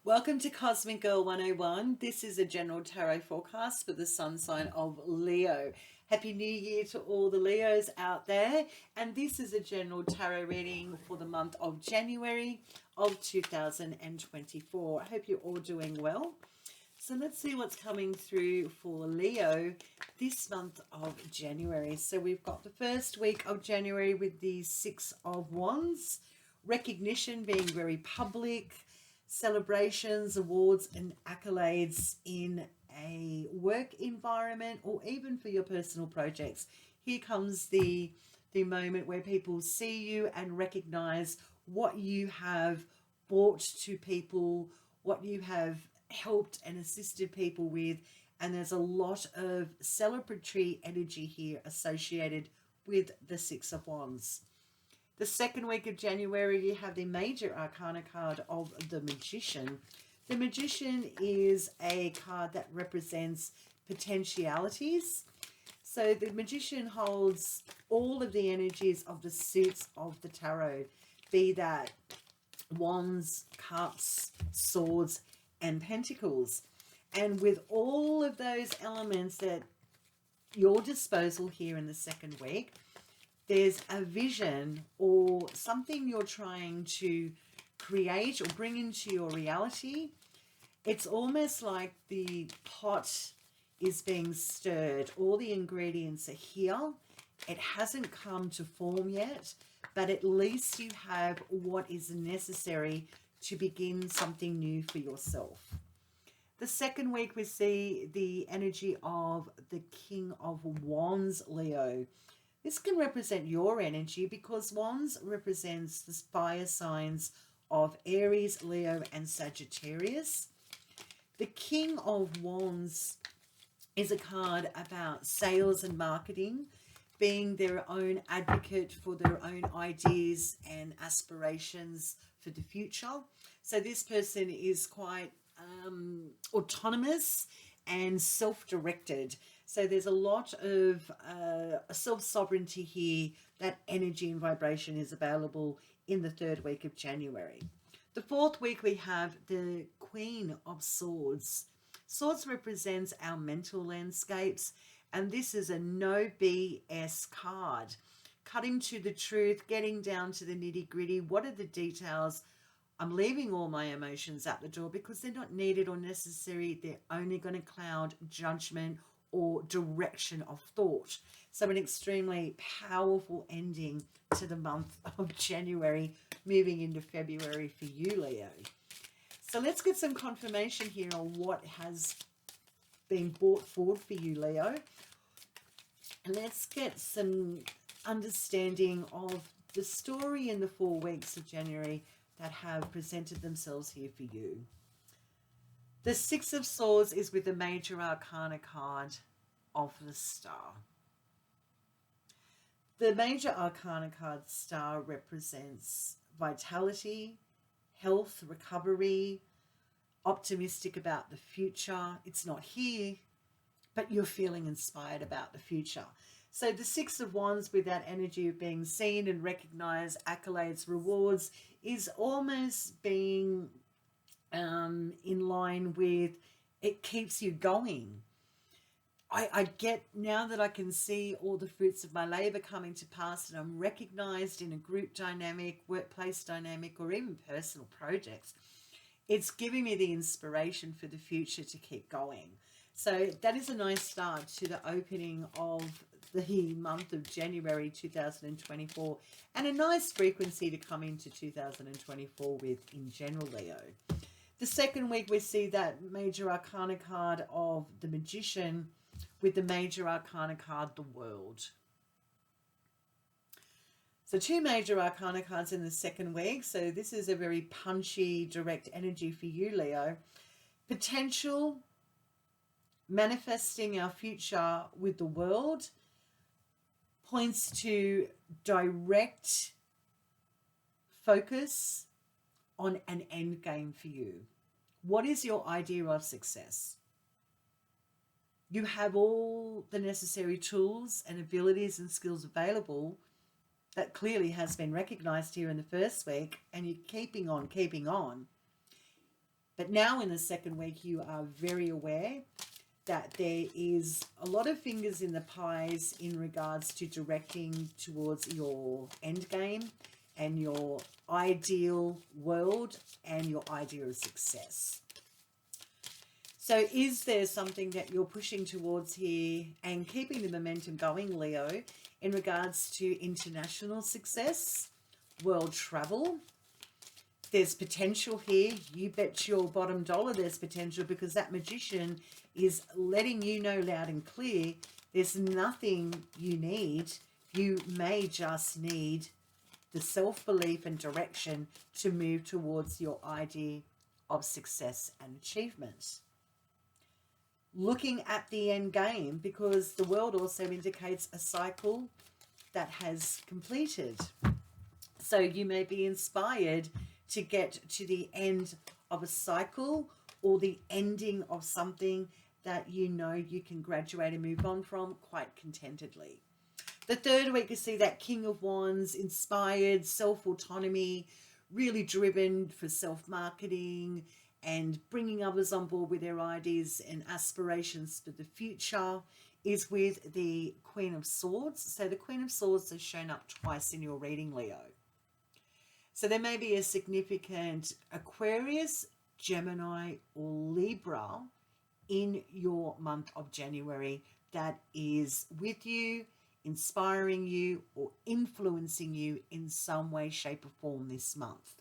Welcome to Cosmic Girl 101. This is a general tarot forecast for the sun sign of Leo. Happy New Year to all the Leos out there. And this is a general tarot reading for the month of January of 2024. I hope you're all doing well. So let's see what's coming through for Leo this month of January. So we've got the first week of January with the Six of Wands, recognition being very public, celebrations, awards and accolades in a work environment or even for your personal projects. Here comes the moment where people see you and recognize what you have brought to people, what you have helped and assisted people with, and there's a lot of celebratory energy here associated with the Six of Wands. The second week of January, you have the major arcana card of the Magician. The Magician is a card that represents potentialities. So the Magician holds all of the energies of the suits of the tarot, be that wands, cups, swords, and pentacles. And with all of those elements at your disposal here in the second week, there's a vision or something you're trying to create or bring into your reality. It's almost like the pot is being stirred. All the ingredients are here. It hasn't come to form yet, but at least you have what is necessary to begin something new for yourself. The second week, we see the energy of the King of Wands, Leo. This can represent your energy because Wands represents the fire signs of Aries, Leo, and Sagittarius. The King of Wands is a card about sales and marketing, being their own advocate for their own ideas and aspirations for the future. So this person is quite autonomous and self-directed. So there's a lot of self-sovereignty here. That energy and vibration is available in the third week of January. The fourth week, we have the Queen of Swords. Swords represents our mental landscapes, and this is a no BS card. Cutting to the truth, getting down to the nitty gritty. What are the details? I'm leaving all my emotions out the door because they're not needed or necessary. They're only going to cloud judgment or direction of thought. So an extremely powerful ending to the month of January, moving into February for you, Leo. So let's get some confirmation here on what has been brought forward for you, Leo. And let's get some understanding of the story in the 4 weeks of January that have presented themselves here for you. The Six of Swords is with the major arcana card of the Star. The major arcana card Star represents vitality, health, recovery, optimistic about the future. It's not here, but you're feeling inspired about the future. So the Six of Wands, with that energy of being seen and recognized, accolades, rewards, is almost being in line with, it keeps you going. I get, now that I can see all the fruits of my labor coming to pass and I'm recognized in a group dynamic, workplace dynamic, or even personal projects, it's giving me the inspiration for the future to keep going. So that is a nice start to the opening of the month of January 2024, and a nice frequency to come into 2024 with in general, Leo. The second week, we see that major arcana card of the Magician with the major arcana card, the World. So 2 major arcana cards in the second week. So this is a very punchy, direct energy for you, Leo. Potential, manifesting our future with the World, points to direct focus on an end game for you. What is your idea of success? You have all the necessary tools and abilities and skills available. That clearly has been recognized here in the first week, and you're keeping on. But now in the second week, you are very aware that there is a lot of fingers in the pies in regards to directing towards your end game and your ideal world and your idea of success. So is there something that you're pushing towards here and keeping the momentum going, Leo, in regards to international success, world travel? There's potential here. You bet your bottom dollar there's potential, because that magician is letting you know loud and clear there's nothing you need. You may just need the self-belief and direction to move towards your idea of success and achievement. Looking at the end game, because the world also indicates a cycle that has completed. So you may be inspired to get to the end of a cycle or the ending of something that you know you can graduate and move on from quite contentedly. The third week, you see that King of Wands, inspired, self-autonomy, really driven for self-marketing and bringing others on board with their ideas and aspirations for the future, is with the Queen of Swords. So the Queen of Swords has shown up twice in your reading, Leo. So there may be a significant Aquarius, Gemini, or Libra in your month of January that is with you, inspiring you, or influencing you in some way, shape, or form this month.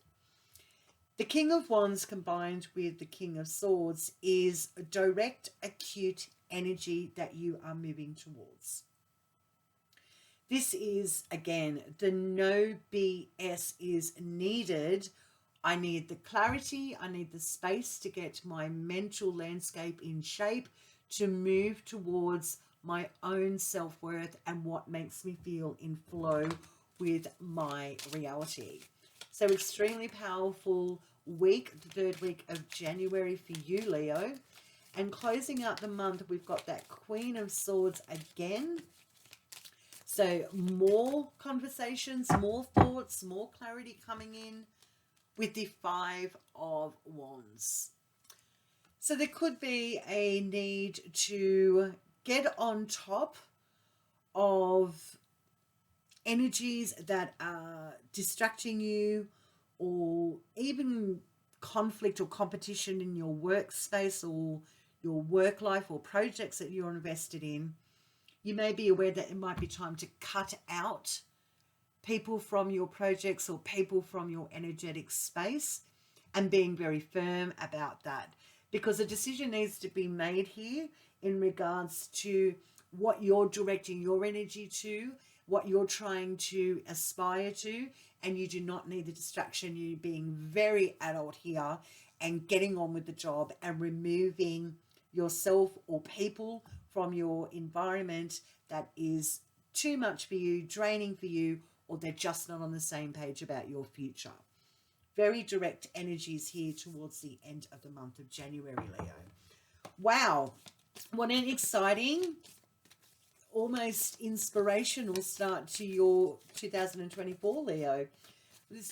The King of Wands combined with the King of Swords is a direct, acute energy that you are moving towards. This is, again, the no BS is needed. I need the clarity. I need the space to get my mental landscape in shape to move towards my own self-worth and what makes me feel in flow with my reality. So extremely powerful week, the third week of January for you, Leo. And closing out the month, we've got that Queen of Swords again. So more conversations, more thoughts, more clarity coming in with the Five of Wands. So there could be a need to get on top of energies that are distracting you, or even conflict or competition in your workspace or your work life or projects that you're invested in. You may be aware that it might be time to cut out people from your projects or people from your energetic space, and being very firm about that, because a decision needs to be made here in regards to what you're directing your energy to, what you're trying to aspire to, and you do not need the distraction. You're being very adult here and getting on with the job and removing yourself or people from your environment that is too much for you, draining for you, or they're just not on the same page about your future. Very direct energies here towards the end of the month of January, Leo. Wow, what an exciting, almost inspirational start to your 2024, Leo.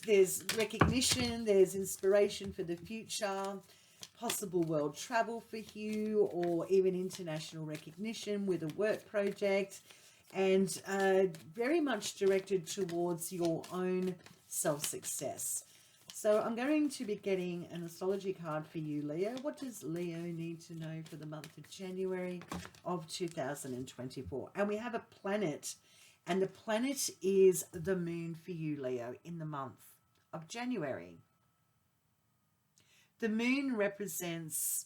There's recognition, there's inspiration for the future, possible world travel for you, or even international recognition with a work project, and very much directed towards your own self-success. So I'm going to be getting an astrology card for you, Leo. What does Leo need to know for the month of January of 2024? And we have a planet, and the planet is the moon for you, Leo, in the month of January. The moon represents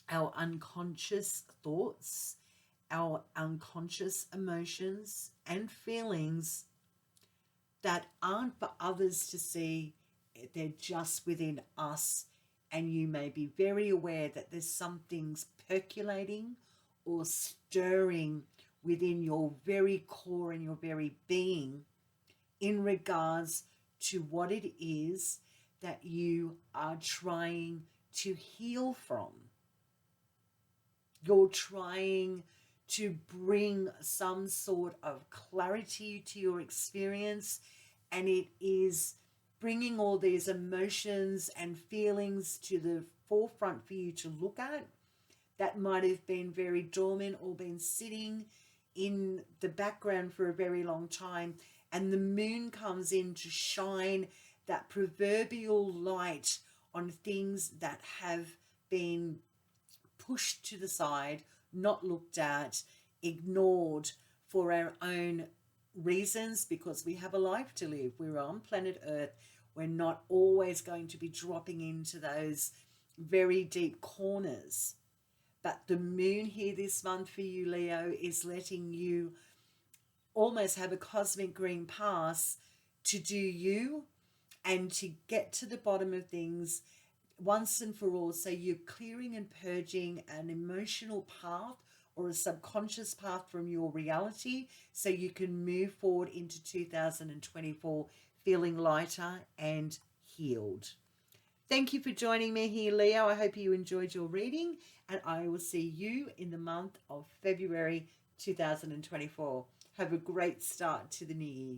our unconscious thoughts, our unconscious emotions and feelings that aren't for others to see. They're just within us, and you may be very aware that there's some things percolating or stirring within your very core and your very being in regards to what it is that you are trying to heal from. You're trying to bring some sort of clarity to your experience, and it is bringing all these emotions and feelings to the forefront for you to look at that might have been very dormant or been sitting in the background for a very long time. And the moon comes in to shine that proverbial light on things that have been pushed to the side, not looked at, ignored for our own reasons, because we have a life to live. We're on planet Earth. We're not always going to be dropping into those very deep corners. But the moon here this month for you, Leo, is letting you almost have a cosmic green pass to do you and to get to the bottom of things once and for all. So you're clearing and purging an emotional path or a subconscious path from your reality so you can move forward into 2024 feeling lighter and healed. Thank you for joining me here, Leo. I hope you enjoyed your reading, and I will see you in the month of February 2024. Have a great start to the new year.